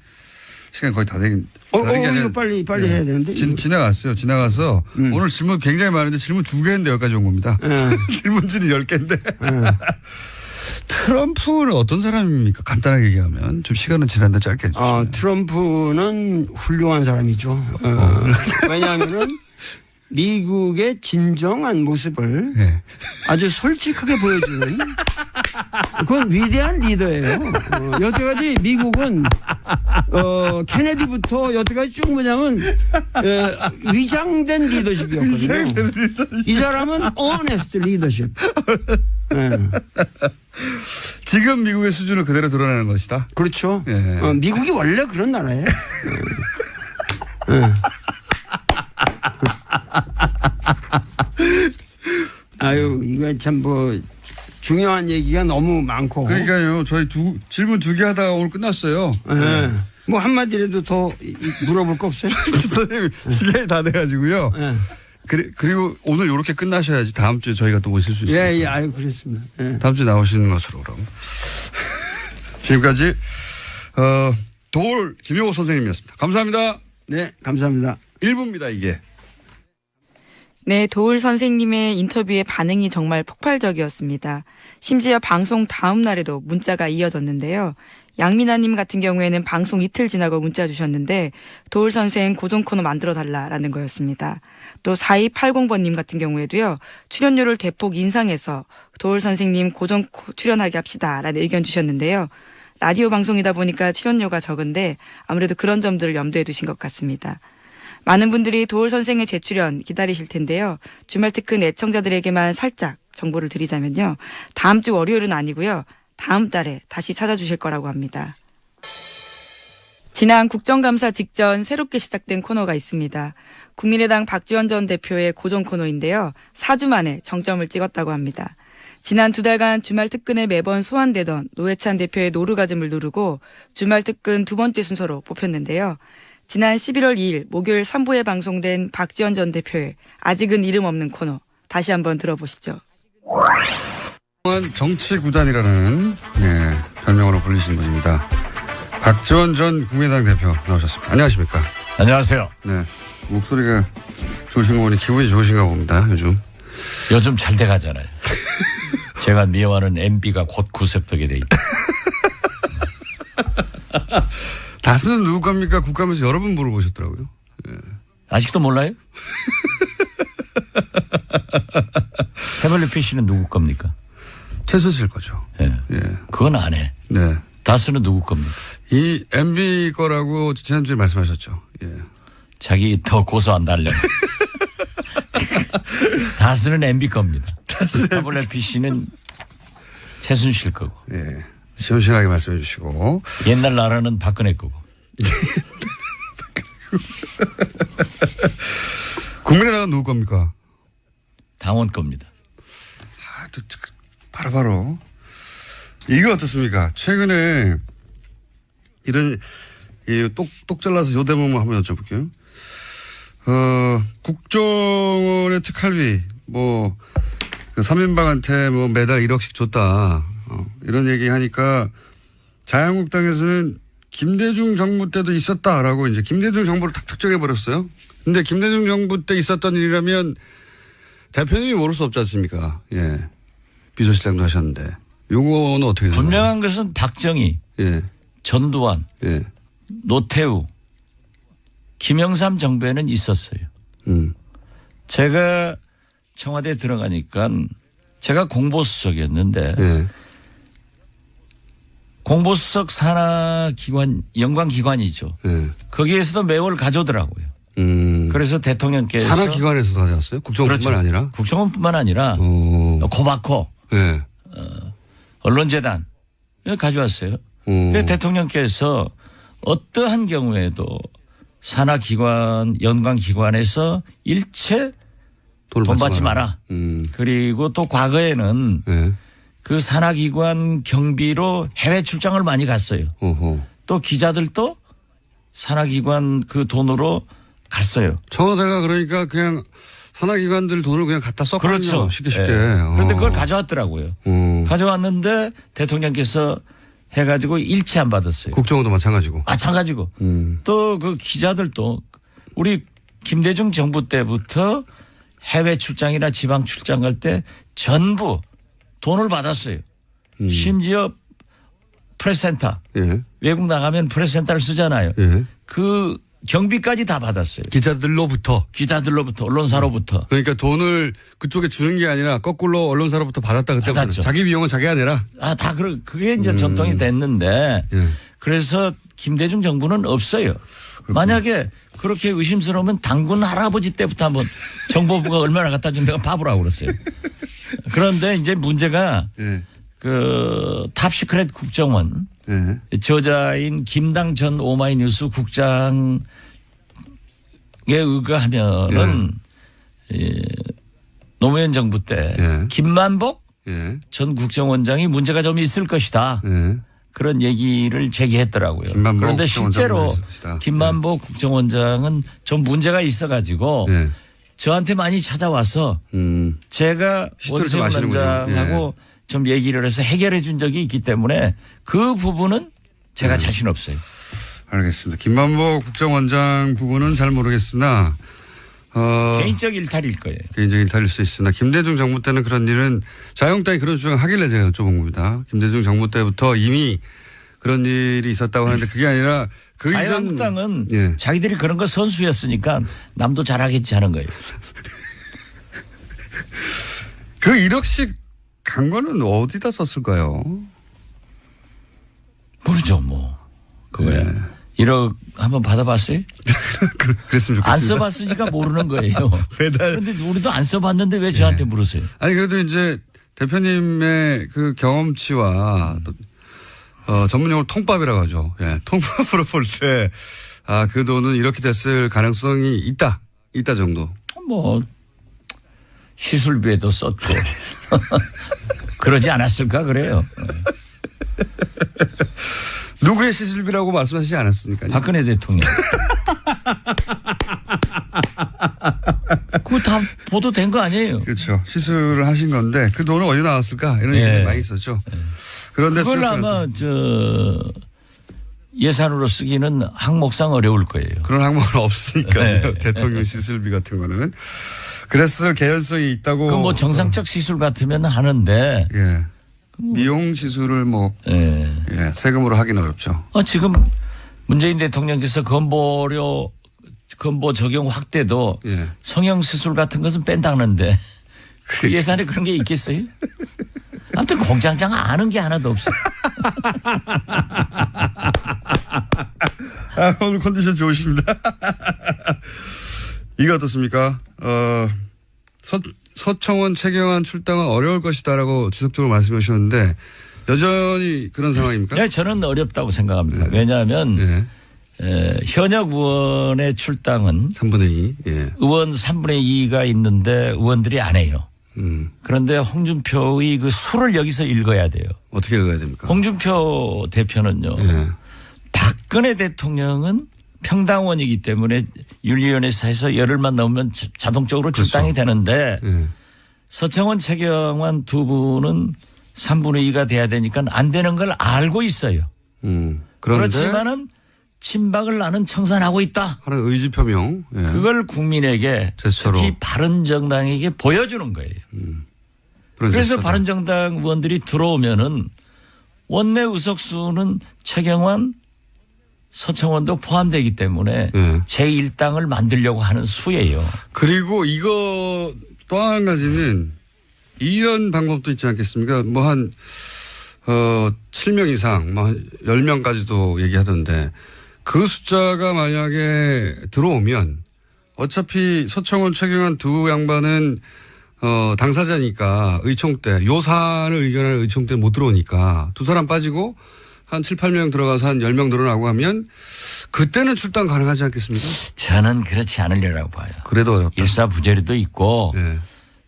시간이 거의 다 되긴. 이거 빨리 해야 되는데. 지나갔어요. 지나가서 오늘 질문 굉장히 많은데 질문 2개 했는데 여기까지 온 겁니다. 질문지는 10개인데. 트럼프는 어떤 사람입니까? 간단하게 얘기하면 좀 시간은 지났는데 짧게 해주시면. 트럼프는 훌륭한 사람이죠. 왜냐하면은 미국의 진정한 모습을 네. 아주 솔직하게 보여주는 그건 위대한 리더예요. 여태까지 미국은 케네디부터 여태까지 쭉 뭐냐면 위장된 리더십이었거든요. 이 사람은 honest 리더십. 네. 지금 미국의 수준을 그대로 드러내는 것이다. 그렇죠. 네. 미국이 원래 그런 나라예요. 네. 아유, 이거 참 중요한 얘기가 너무 많고. 그러니까요. 저희 질문 2개 하다가 오늘 끝났어요. 네. 뭐 한마디라도 더 물어볼 거 없어요? 선생님, 시간이 다 돼가지고요. 네. 그리고 오늘 이렇게 끝나셔야지 다음 주에 저희가 또 오실 수 있어요. 예, 아유, 그렇습니다. 예. 다음 주에 나오시는 것으로 그럼. 지금까지, 도올 김용호 선생님이었습니다. 감사합니다. 네, 감사합니다. 1부입니다, 이게. 네, 도울 선생님의 인터뷰의 반응이 정말 폭발적이었습니다. 심지어 방송 다음 날에도 문자가 이어졌는데요. 양민아님 같은 경우에는 방송 이틀 지나고 문자 주셨는데 도울 선생 고정 코너 만들어달라라는 거였습니다. 또 4280번님 같은 경우에도요. 출연료를 대폭 인상해서 도울 선생님 고정 출연하게 합시다라는 의견 주셨는데요. 라디오 방송이다 보니까 출연료가 적은데 아무래도 그런 점들을 염두에 두신 것 같습니다. 많은 분들이 도울 선생의 재출연 기다리실 텐데요. 주말 특근 애청자들에게만 살짝 정보를 드리자면요. 다음 주 월요일은 아니고요. 다음 달에 다시 찾아주실 거라고 합니다. 지난 국정감사 직전 새롭게 시작된 코너가 있습니다. 국민의당 박지원 전 대표의 고정 코너인데요. 4주 만에 정점을 찍었다고 합니다. 지난 2달간 주말 특근에 매번 소환되던 노회찬 대표의 노루가즘을 누르고 주말 특근 2번째 순서로 뽑혔는데요. 지난 11월 2일 목요일 3부에 방송된 박지원 전 대표의 아직은 이름 없는 코너 다시 한번 들어보시죠. 정치구단이라는 별명으로 불리신 분입니다. 박지원 전 국민의당 대표 나오셨습니다. 안녕하십니까? 안녕하세요. 네, 목소리가 좋으신 거 보니 기분이 좋으신가 봅니다. 요즘 잘 돼가잖아요. 제가 미워하는 MB가 곧 구색되게 돼 있다. 다스는 누구 겁니까? 국감에서 여러 번 물어보셨더라고요. 예. 아직도 몰라요? 해벌리 PC는 누구 겁니까? 최순실 거죠. 예. 예. 그건 안 해. 네. 다스는 누구 겁니까? 이 MB 거라고 지난주에 말씀하셨죠. 예. 자기 더 고소 안 달려. 다스는 MB 겁니다. 해벌리 PC는 최순실 거고. 예. 시원시원하게 말씀해 주시고. 옛날 나라는 박근혜 거고. 국민의당은 누구 겁니까? 당원 겁니다. 바로. 이거 어떻습니까? 최근에 이런 똑 잘라서 요 대목만 한번 여쭤볼게요. 국정원의 특활비 그 3인방한테 매달 1억씩 줬다. 이런 얘기 하니까 자유한국당에서는 김대중 정부 때도 있었다라고 이제 김대중 정부를 탁 특정해 버렸어요. 근데 김대중 정부 때 있었던 일이라면 대표님이 모를 수 없지 않습니까? 예. 비서실장도 하셨는데. 요거는 어떻게 생각하세요? 분명한 것은 박정희, 예. 전두환, 예. 노태우, 김영삼 정부에는 있었어요. 제가 청와대에 들어가니까 제가 공보수석이었는데 예. 공보수석 산하기관, 연관기관이죠. 예. 거기에서도 매월 가져오더라고요. 그래서 대통령께서. 산하기관에서 가져왔어요? 국정원뿐만 그렇죠. 아니라? 국정원뿐만 아니라 고마코, 예. 언론재단 가져왔어요. 그래서 대통령께서 어떠한 경우에도 산하기관, 연관기관에서 일체 돈 받지 마라. 그리고 또 과거에는 예. 그 산하기관 경비로 해외 출장을 많이 갔어요. 어허. 또 기자들도 산하기관 그 돈으로 갔어요. 청와대가 그러니까 그냥 산하기관들 돈을 그냥 갖다 썼거든요. 그렇죠. 쉽게. 네. 그런데 그걸 가져왔더라고요. 가져왔는데 대통령께서 해가지고 일체 안 받았어요. 국정원도 마찬가지고. 마찬가지고. 또 그 기자들도 우리 김대중 정부 때부터 해외 출장이나 지방 출장 갈 때 전부 돈을 받았어요. 심지어 프레스센터 예. 외국 나가면 프레스센터를 쓰잖아요. 예. 그 경비까지 다 받았어요. 기자들로부터. 기자들로부터 언론사로부터. 그러니까 돈을 그쪽에 주는 게 아니라 거꾸로 언론사로부터 받았다 그때 받았죠. 자기 비용은 자기가 내라. 다 그게 이제 전통이 됐는데 예. 그래서 김대중 정부는 없어요. 만약에 그렇게 의심스러우면 당군 할아버지 때부터 한번 정보부가 얼마나 갖다 준 데가 바보라고 그랬어요. 그런데 이제 문제가 예. 그 탑시크릿 국정원 예. 저자인 김당 전 오마이뉴스 국장에 의거하면은 노무현 정부 때 예. 김만복 예. 전 국정원장이 문제가 좀 있을 것이다. 예. 그런 얘기를 제기했더라고요. 김만복 그런데 실제로 국정원장은 있을 김만복 국정원장은 좀 문제가 있어가지고 예. 저한테 많이 찾아와서 제가 히스토리 좀 원세훈 아시는군요. 원장하고 좀 얘기를 해서 해결해 준 적이 있기 때문에 그 부분은 제가 자신 없어요. 알겠습니다. 김만복 국정원장 부분은 잘 모르겠으나 개인적 일탈일 거예요. 개인적 일탈일 수 있으나 김대중 정부 때는 그런 일은 자유한국당이 그런 주장을 하길래 제가 여쭤본 겁니다. 김대중 정부 때부터 이미 그런 일이 있었다고 하는데 그게 아니라 그 이전 자유한국당은 예. 자기들이 그런 거 선수였으니까 남도 잘하겠지 하는 거예요. 그 1억씩 간 거는 어디다 썼을까요? 모르죠 뭐. 그거야. 네. 1억 한번 받아봤어요? 그랬으면 좋겠습니다. 안 써봤으니까 모르는 거예요. 매달. 그런데 우리도 안 써봤는데 왜 저한테 물으세요? 아니 그래도 이제 대표님의 그 경험치와 또 전문용어로 통밥이라고 하죠. 예, 통밥으로 볼 때 그 돈은 이렇게 됐을 가능성이 있다 정도. 뭐 시술비에도 썼고 그러지 않았을까 그래요. 누구의 시술비라고 말씀하시지 않았습니까? 박근혜 대통령. 그거 다 보도된 거 아니에요? 그렇죠. 시술을 하신 건데 그 돈은 어디 나왔을까 이런 얘기가 많이 있었죠. 그런데 그걸 아마 예산으로 쓰기는 항목상 어려울 거예요. 그런 항목은 없으니까요. 네. 대통령 시술비 같은 거는. 그랬을 개연성이 있다고. 그 뭐 정상적 시술 같으면 하는데. 예. 미용 시술을 뭐 예, 세금으로 하기는 어렵죠. 지금 문재인 대통령께서 건보 적용 확대도 예. 성형 수술 같은 것은 뺀다는데 그 예산에 그런 게 있겠어요? 아무튼 공장장 아는 게 하나도 없어. 오늘 컨디션 좋으십니다. 이거 어떻습니까? 서청원, 최경환 출당은 어려울 것이다라고 지속적으로 말씀해 주셨는데 여전히 그런 상황입니까? 네, 저는 어렵다고 생각합니다. 왜냐하면 현역 의원의 출당은 3분의 2. 예. 의원 3분의 2가 있는데 의원들이 안 해요. 그런데 홍준표의 그 수를 여기서 읽어야 돼요. 어떻게 읽어야 됩니까? 홍준표 대표는요. 박근혜 대통령은 평당원이기 때문에 윤리위원회에서 열흘만 넘으면 자동적으로 출당이 되는데 서청원 최경환 두 분은 3분의 2가 돼야 되니까 안 되는 걸 알고 있어요. 그렇지만은 친박을 나는 청산하고 있다. 하는 의지 표명. 예. 그걸 국민에게 제스처로. 특히 바른정당에게 보여주는 거예요. 그래서 제스처다. 바른정당 의원들이 들어오면은 원내 의석수는 최경환 서청원도 포함되기 때문에 제1당을 만들려고 하는 수예요. 그리고 이거 또 한 가지는 이런 방법도 있지 않겠습니까? 뭐 한 7명 이상, 뭐 10명까지도 얘기하던데 그 숫자가 만약에 들어오면 어차피 서청원, 최경환 두 양반은 당사자니까 의총 때 요사안을 의견하는 의총 때 못 들어오니까 두 사람 빠지고 한 7, 8명 들어가서 한 10명 늘어나고 하면 그때는 출당 가능하지 않겠습니까? 저는 그렇지 않으려고 봐요. 그래도 어렵다. 일사부재리도 있고 네.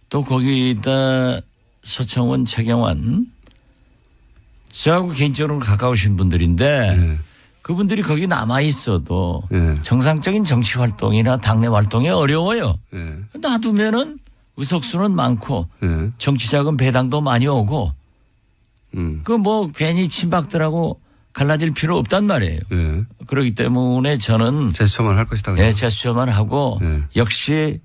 또 거기다 서청원, 최경환 저하고 개인적으로 가까우신 분들인데 그분들이 거기 남아 있어도 정상적인 정치 활동이나 당내 활동이 어려워요. 놔두면은 의석수는 많고 정치자금 배당도 많이 오고 그 뭐 괜히 친박들하고 갈라질 필요 없단 말이에요. 그렇기 때문에 저는 제스처만 할 것이다. 네, 제스처만 하고 역시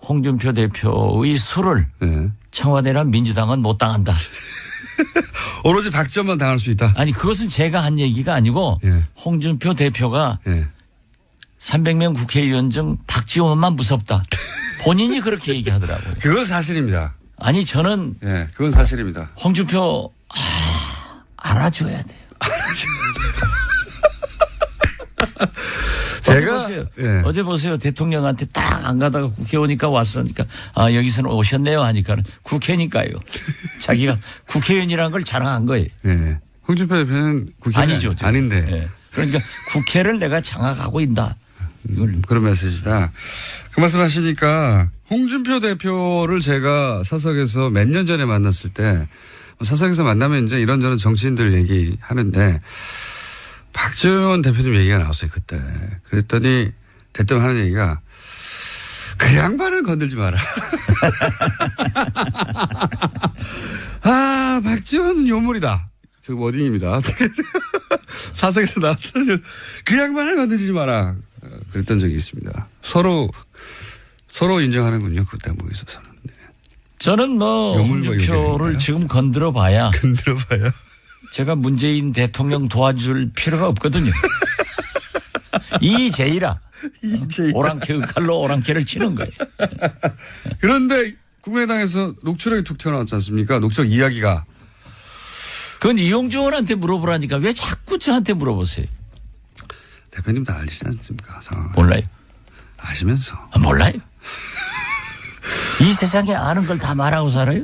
홍준표 대표의 수를 청와대나 민주당은 못 당한다. 오로지 박지원만 당할 수 있다. 아니 그것은 제가 한 얘기가 아니고 예. 홍준표 대표가 예. 300명 국회의원 중 박지원만 무섭다. 본인이 그렇게 얘기하더라고요. 그건 사실입니다. 아니 저는 예, 그건 사실입니다. 홍준표 알아줘야 돼요. 제가 어제 보세요. 예. 어제 보세요. 대통령한테 딱 안 가다가 국회 오니까 왔으니까 아 여기서는 오셨네요 하니까 국회니까요. 자기가 국회의원이라는 걸 자랑한 거예요. 예. 홍준표 대표는 국회의원 아니죠. 아닌데. 예. 그러니까 국회를 내가 장악하고 있다. 이걸 그런 메시지다. 그 말씀 하시니까 홍준표 대표를 제가 사석에서 몇 년 전에 만났을 때 사석에서 만나면 이제 이런저런 정치인들 얘기하는데 박지원 대표님 얘기가 나왔어요. 그때. 그랬더니 대뜸 하는 얘기가 그 양반을 건들지 마라. 아, 박지원은 요물이다. 그 워딩입니다. 사석에서 나왔던 그 양반을 건들지 마라. 그랬던 적이 있습니다. 서로 인정하는군요. 그 대목에 있어서는. 네. 저는 뭐 요물과 홍준표를 요괴인가요? 지금 건드려 봐야 건드려봐요. 제가 문재인 대통령 도와줄 필요가 없거든요. 이제이라. 오랑캐 칼로 오랑캐를 치는 거예요. 그런데 국민의당에서 녹취록이 툭 튀어나왔지 않습니까? 녹취록 이야기가. 그건 이용주 의원한테 물어보라니까 왜 자꾸 저한테 물어보세요. 대표님 다 알지 않습니까? 상황을. 몰라요. 아시면서. 몰라요. 이 세상에 아는 걸 다 말하고 살아요?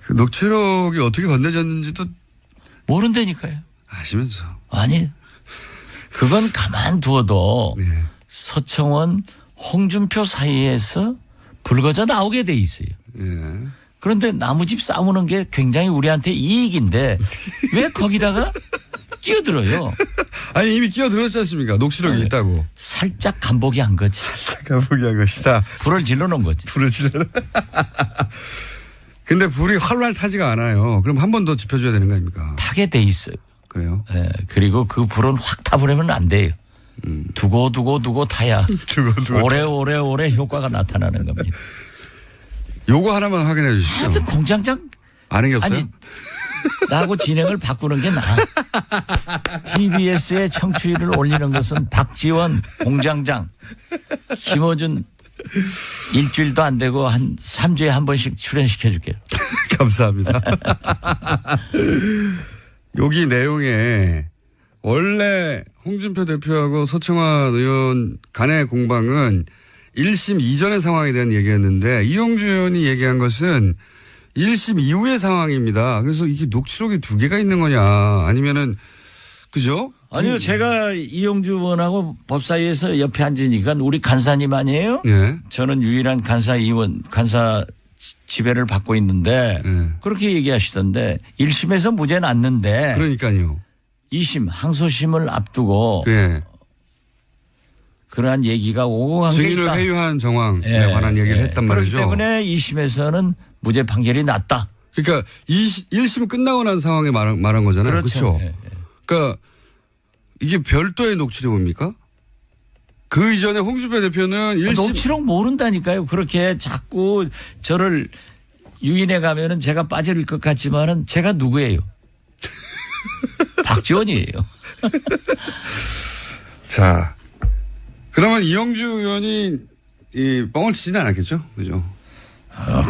그 녹취록이 어떻게 건네졌는지도 모른다니까요. 아시면서. 아니, 그건 가만두어도 네. 서청원, 홍준표 사이에서 불거져 나오게 돼 있어요. 예. 그런데 나무집 싸우는 게 굉장히 우리한테 이익인데 왜 거기다가 끼어들어요? 아니 이미 끼어들었지 않습니까? 녹취록이 네. 있다고. 살짝 간보기 한 거지. 가보기 한 것이다. 불을 질러놓은 거지. 불을 질러. 근데 불이 활활 타지가 않아요. 그럼 한 번 더 지펴줘야 되는 거 아닙니까? 타게 돼 있어요. 그래요? 예, 그리고 그 불은 확 타버리면 안 돼요. 두고 타야 두고. 오래 효과가 나타나는 겁니다. 요거 하나만 확인해 주시죠. 하여튼 공장장 아는 게 없어요? 아니 나하고 진행을 바꾸는 게 나아. TBS의 청취율을 올리는 것은 박지원 공장장 김어준 일주일도 안 되고 한 3주에 한 번씩 출연시켜 줄게요. 감사합니다. 여기 내용에 원래 홍준표 대표하고 서청원 의원 간의 공방은 1심 이전의 상황에 대한 얘기였는데 이용주 의원이 얘기한 것은 1심 이후의 상황입니다. 그래서 이게 녹취록이 두 개가 있는 거냐 아니면은 그죠? 아니요, 제가 이용주 의원하고 법사위에서 옆에 앉으니까 우리 간사님 아니에요? 네. 저는 유일한 간사 지배를 받고 있는데 네. 그렇게 얘기하시던데 1심에서 무죄 났는데 그러니까요. 2심 항소심을 앞두고 네. 그러한 얘기가 오고 간 게 증인을 있다. 회유한 정황에 예, 관한 얘기를 했단 말이죠. 그렇기 때문에 2심에서는 무죄 판결이 났다. 그러니까 1심 끝나고 난 상황에 말한 거잖아요. 그렇죠. 예, 예. 그러니까 이게 별도의 녹취록입니까? 그 이전에 홍준표 대표는 1심 녹취록 모른다니까요. 그렇게 자꾸 저를 유인해 가면은 제가 빠질 것 같지만은 제가 누구예요? 박지원이에요. 자, 그러면 이용주 의원이 이 뻥을 치지는 않았겠죠? 그죠?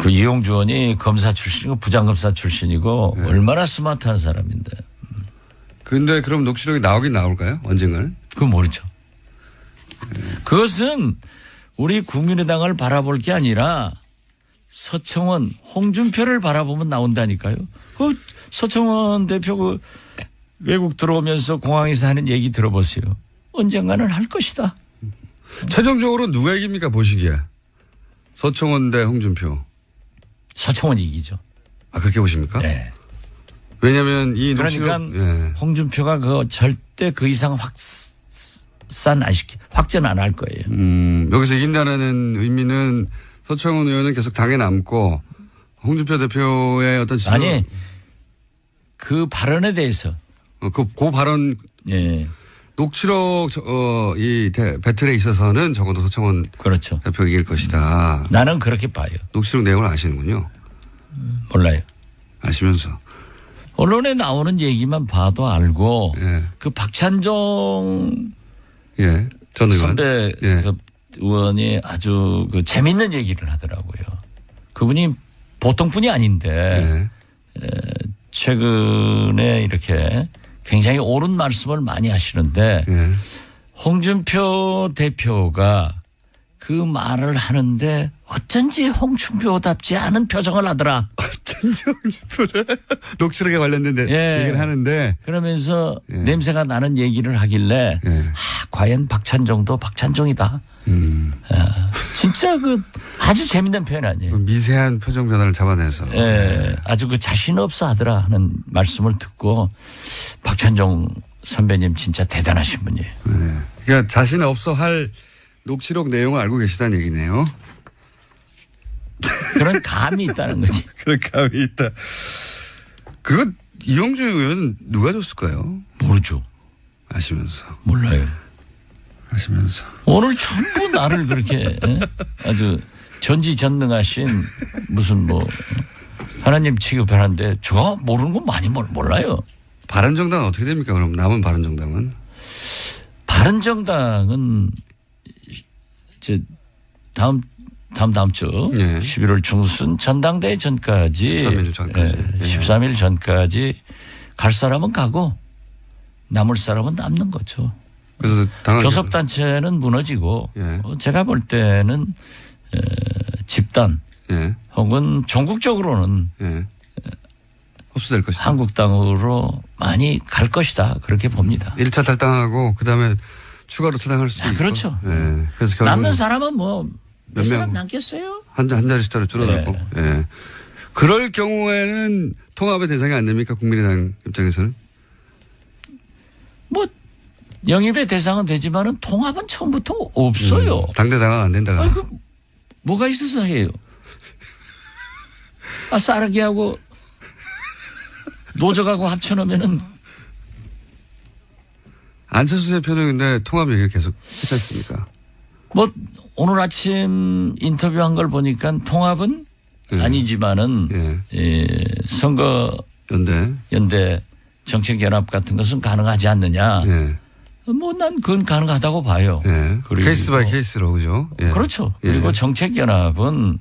그 이용주 의원이 검사 출신이고 부장검사 출신이고 네. 얼마나 스마트한 사람인데. 근데 그럼 녹취록이 나오긴 나올까요? 언젠가는? 그건 모르죠. 그것은 우리 국민의당을 바라볼 게 아니라 서청원, 홍준표를 바라보면 나온다니까요. 그 서청원 대표 그 외국 들어오면서 공항에서 하는 얘기 들어보세요. 언젠가는 할 것이다. 최종적으로 누가 이깁니까 보시기에? 서청원 대 홍준표. 서청원이 이기죠. 아 그렇게 보십니까? 네. 왜냐하면 이 그러니까 녹취록 예. 홍준표가 그 절대 그 이상 확전 안 할 거예요. 여기서 이긴다는 의미는 서청원 의원은 계속 당에 남고 홍준표 대표의 어떤 지도 아니 그 발언에 대해서 그 발언 예. 녹취록 이 배틀에 있어서는 적어도 서청원 그렇죠. 대표가 이길 것이다. 나는 그렇게 봐요. 녹취록 내용을 아시는군요. 몰라요. 아시면서. 언론에 나오는 얘기만 봐도 알고 예. 그 박찬종 예. 전 의원. 선배 예. 그 의원이 아주 그 재밌는 얘기를 하더라고요. 그분이 보통 분이 아닌데 예. 최근에 이렇게 굉장히 옳은 말씀을 많이 하시는데 예. 홍준표 대표가 그 말을 하는데 어쩐지 홍준표답지 않은 표정을 하더라. 녹취록에 관련된 예. 얘기를 하는데 그러면서 예. 냄새가 나는 얘기를 하길래 예. 과연 박찬종도 박찬종이다. 진짜 그 아주 재밌는 표현 아니에요. 미세한 표정 변화를 잡아내서. 예, 아주 그 자신 없어 하더라 하는 말씀을 듣고 박찬종 선배님 진짜 대단하신 분이에요. 네. 그러니까 자신 없어 할 녹취록 내용을 알고 계시다는 얘기네요. 그런 감이 있다는 거지. 그런 감이 있다. 그거 이용주 의원 누가 줬을까요? 모르죠. 아시면서. 몰라요. 아시면서. 오늘 전부 나를 그렇게 아주 전지전능하신 무슨 뭐 하나님 취급하는데 저 모르는 건 많이 몰라요. 바른정당은 어떻게 됩니까? 그럼 남은 바른정당은? 바른정당은 이제 다음 주 예. 11월 중순 전당대회 전까지 13일 전까지. 예, 13일 전까지 갈 사람은 가고 남을 사람은 남는 거죠. 그래서 당헌 교섭단체는 무너지고 예. 제가 볼 때는 집단 예. 혹은 전국적으로는 예. 흡수될 것이다. 한국당으로 많이 갈 것이다. 그렇게 봅니다. 1차 탈당하고 그다음에 추가로 탈당할 수도 있고. 그렇죠. 예. 그래서 결국 남는 사람은 뭐 몇 몇 사람 명. 남겠어요? 한 자리씩 따로 줄어들고. 예. 그럴 경우에는 통합의 대상이 안 됩니까? 국민의당 입장에서는? 뭐 영입의 대상은 되지만은 통합은 처음부터 없어요. 당대당은 안 된다가. 아니, 그 뭐가 있어서 해요? 싸르기하고 노적하고 합쳐놓으면은 안철수 대표는 근데 통합 얘기를 계속 했지 않습니까? 뭐 오늘 아침 인터뷰한 걸 보니까 통합은 예. 아니지만은 예. 예, 선거 연대 정책연합 같은 것은 가능하지 않느냐. 예. 뭐 난 그건 가능하다고 봐요. 예. 그리고 케이스 바이 케이스로 그죠? 예. 그렇죠. 예. 그리고 정책연합은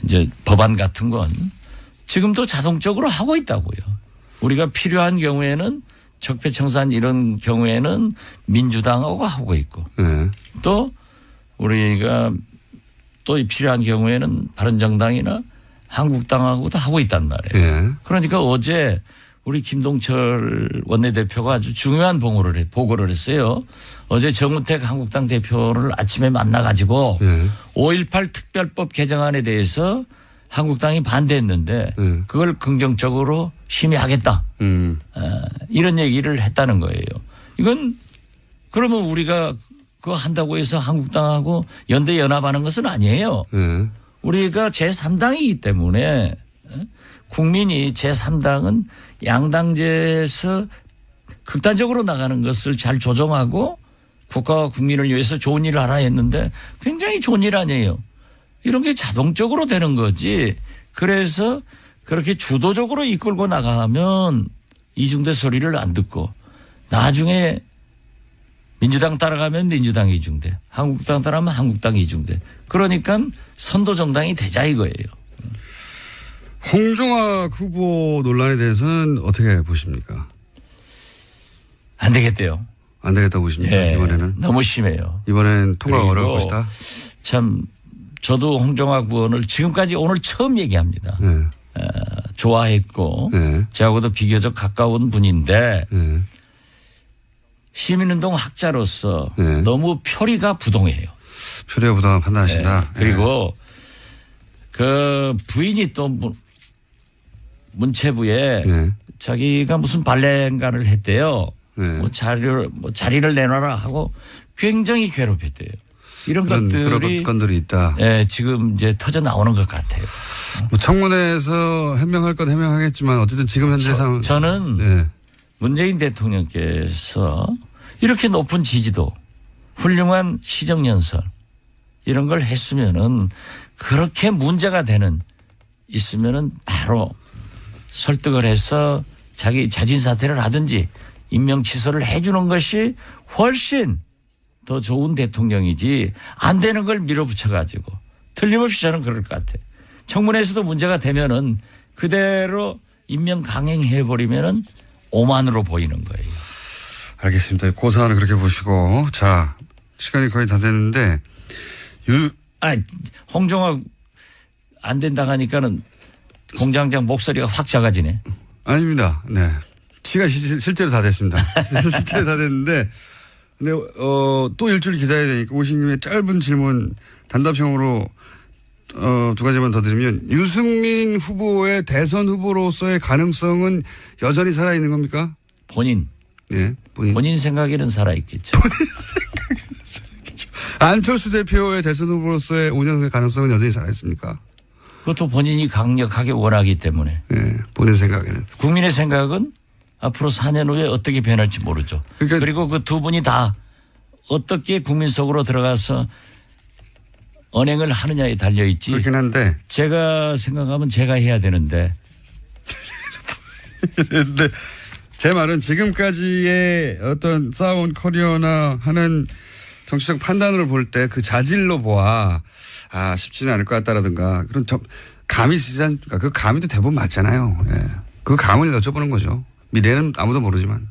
이제 법안 같은 건 지금도 자동적으로 하고 있다고요. 우리가 필요한 경우에는 적폐청산 이런 경우에는 민주당하고 하고 있고 예. 또 우리가 또 필요한 경우에는 바른정당이나 한국당하고도 하고 있단 말이에요. 예. 그러니까 어제 우리 김동철 원내대표가 아주 중요한 보고를 했어요. 어제 정우택 한국당 대표를 아침에 만나가지고 예. 5.18 특별법 개정안에 대해서 한국당이 반대했는데 그걸 긍정적으로 심의하겠다. 이런 얘기를 했다는 거예요. 이건 그러면 우리가 그거 한다고 해서 한국당하고 연대 연합하는 것은 아니에요. 우리가 제3당이기 때문에 국민이 제3당은 양당제에서 극단적으로 나가는 것을 잘 조정하고 국가와 국민을 위해서 좋은 일을 하라 했는데 굉장히 좋은 일 아니에요. 이런 게 자동적으로 되는 거지. 그래서 그렇게 주도적으로 이끌고 나가면 이중대 소리를 안 듣고 나중에 민주당 따라가면 민주당 이중대, 한국당 따라가면 한국당 이중대. 그러니까 선도정당이 되자 이거예요. 홍종학 후보 논란에 대해서는 어떻게 보십니까? 안 되겠대요. 안 되겠다고 보십니까? 예, 이번에는? 너무 심해요. 이번엔 통과가 어려울 것이다. 참 저도 홍종학 의원을 지금까지 오늘 처음 얘기합니다. 네. 좋아했고 네. 저하고도 비교적 가까운 분인데 네. 시민운동 학자로서 네. 너무 표리가 부동해요. 표리가 부당한 판단하신다. 네. 그리고 그 부인이 또 문체부에 네. 자기가 무슨 발레인가를 했대요. 네. 뭐 자리를 내놔라 하고 굉장히 괴롭혔대요. 이런 것들이 그런 건들이 있다. 예, 지금 이제 터져 나오는 것 같아요. 뭐 청문회에서 해명할 건 해명하겠지만 어쨌든 지금 현재 상황 저는 네. 문재인 대통령께서 이렇게 높은 지지도, 훌륭한 시정연설 이런 걸 했으면은 그렇게 문제가 되는 있으면은 바로 설득을 해서 자기 자진 사퇴를 하든지 임명 취소를 해주는 것이 훨씬 더 좋은 대통령이지 안 되는 걸 밀어붙여가지고 틀림없이 저는 그럴 것 같아. 청문회에서도 문제가 되면은 그대로 임명 강행해버리면은 오만으로 보이는 거예요. 알겠습니다. 그 사안을 그렇게 보시고. 자, 시간이 거의 다 됐는데. 홍종학 안 된다고 하니까는 공장장 목소리가 확 작아지네. 아닙니다. 네. 시간 실제로 다 됐습니다. 실제로 다 됐는데. 근데, 또 일주일 기다려야 되니까 오신 김에 짧은 질문 단답형으로 두 가지만 더 드리면 유승민 후보의 대선 후보로서의 가능성은 여전히 살아있는 겁니까? 본인. 네. 본인 생각에는 살아있겠죠. 본인 생각에는 살아있겠죠. 안철수 대표의 대선 후보로서의 5년 후의 가능성은 여전히 살아있습니까? 그것도 본인이 강력하게 원하기 때문에. 네. 본인 생각에는. 국민의 생각은 앞으로 4년 후에 어떻게 변할지 모르죠. 그러니까 그리고 그 두 분이 다 어떻게 국민 속으로 들어가서 언행을 하느냐에 달려있지. 그렇긴 한데. 제가 생각하면 제가 해야 되는데. 근데 제 말은 지금까지의 어떤 쌓아온 커리어나 하는 정치적 판단을 볼 때 그 자질로 보아 쉽지는 않을 것 같다라든가 그런 감이 있지 않습니까? 그 감이 대부분 맞잖아요. 예. 그 감을 여쭤보는 거죠. 미래는 아무도 모르지만.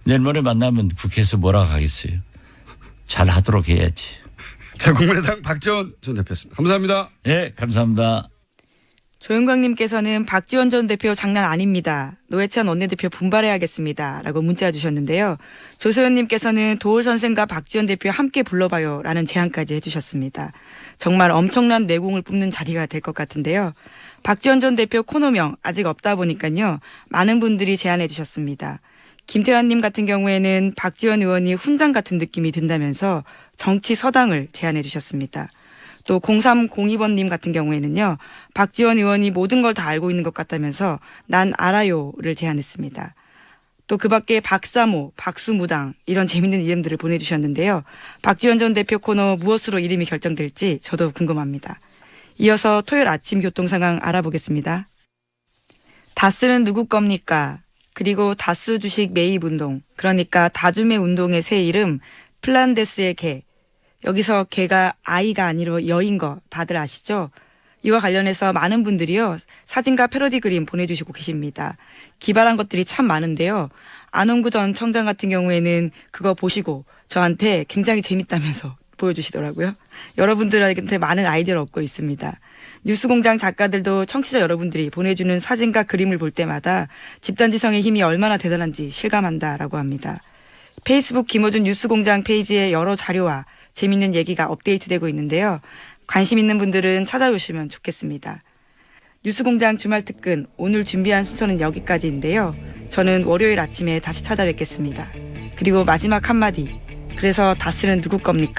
내일모레 만나면 국회에서 뭐라고 하겠어요. 잘 하도록 해야지. 자, 국민의당 박지원 전 대표였습니다. 감사합니다. 네, 감사합니다. 조영광님께서는 박지원 전 대표 장난 아닙니다. 노회찬 원내대표 분발해야겠습니다. 라고 문자 주셨는데요. 조소연님께서는 도올 선생과 박지원 대표 함께 불러봐요. 라는 제안까지 해주셨습니다. 정말 엄청난 내공을 뿜는 자리가 될 것 같은데요. 박지원 전 대표 코너명 아직 없다 보니까요. 많은 분들이 제안해 주셨습니다. 김태환님 같은 경우에는 박지원 의원이 훈장 같은 느낌이 든다면서 정치 서당을 제안해 주셨습니다. 또 0302번님 같은 경우에는요. 박지원 의원이 모든 걸 다 알고 있는 것 같다면서 난 알아요를 제안했습니다. 또 그 밖에 박사모, 박수무당 이런 재밌는 이름들을 보내주셨는데요. 박지원 전 대표 코너 무엇으로 이름이 결정될지 저도 궁금합니다. 이어서 토요일 아침 교통 상황 알아보겠습니다. 다스는 누구 겁니까? 그리고 다스 주식 매입 운동, 그러니까 다주매 운동의 새 이름 플란데스의 개. 여기서 개가 아이가 아니라 여인 거 다들 아시죠? 이와 관련해서 많은 분들이요. 사진과 패러디 그림 보내주시고 계십니다. 기발한 것들이 참 많은데요. 안홍구 전 청장 같은 경우에는 그거 보시고 저한테 굉장히 재밌다면서 보여주시더라고요. 여러분들한테 많은 아이디어를 얻고 있습니다. 뉴스공장 작가들도 청취자 여러분들이 보내주는 사진과 그림을 볼 때마다 집단지성의 힘이 얼마나 대단한지 실감한다라고 합니다. 페이스북 김어준 뉴스공장 페이지에 여러 자료와 재밌는 얘기가 업데이트되고 있는데요. 관심 있는 분들은 찾아오시면 좋겠습니다. 뉴스공장 주말 특근 오늘 준비한 순서는 여기까지인데요. 저는 월요일 아침에 다시 찾아뵙겠습니다. 그리고 마지막 한마디. 그래서 다스는 누구 겁니까?